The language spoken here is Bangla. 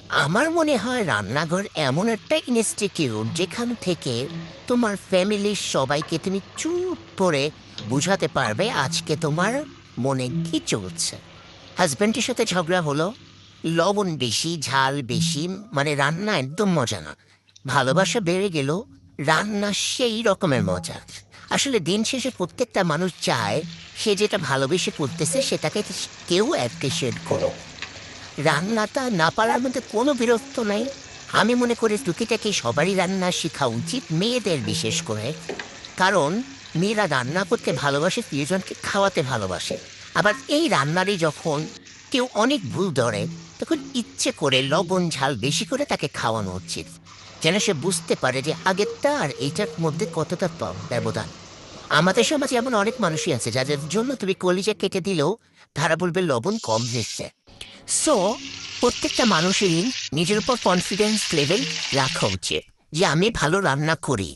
আমার মনে হয় রান্নাঘর এমন একটা ইনস্টিটিউট যেখান থেকে তোমার ফ্যামিলির সবাইকে তুমি চুপ করে বুঝাতে পারবে আজকে তোমার মনে কি চলছে। হাজব্যান্ডের সাথে ঝগড়া হলো, লবণ বেশি ঝাল বেশি, মানে রান্না একদম মজা না। ভালোবাসা বেড়ে গেল, রান্না সেই রকমের মজা। আসলে দিন শেষে প্রত্যেকটা মানুষ চায় সে যেটা ভালোবেসে করতেছে সেটাকে কেউ অ্যাপ্রিসিয়েট করো। রান্নাটা না পারার মধ্যে কোনো বিরক্ত নাই। আমি মনে করি টুকিটাকি সবারই রান্না শেখা উচিত, মেয়েদের বিশেষ করে। কারণ মেয়েরা রান্না করতে ভালোবাসে, প্রিয়জনকে খাওয়াতে ভালোবাসে। আবার এই রান্নারই যখন কেউ অনেক ভুল ধরে, তখন ইচ্ছে করে লবণ ঝাল বেশি করে তাকে খাওয়ানো উচিত, যেন সে বুঝতে পারে যে আগেরটা আর এইটার মধ্যে কতটা ব্যবধান। আমাদের সমাজে এমন অনেক মানুষই আছে যাদের জন্য তুমি কলিজা কেটে দিলেও তারা বলবে লবণ কম দিচ্ছে। সো প্রত্যেকটা মানুষেরই নিজের উপর কনফিডেন্স লেভেল রাখা উচিত যে আমি ভালো রান্না করি।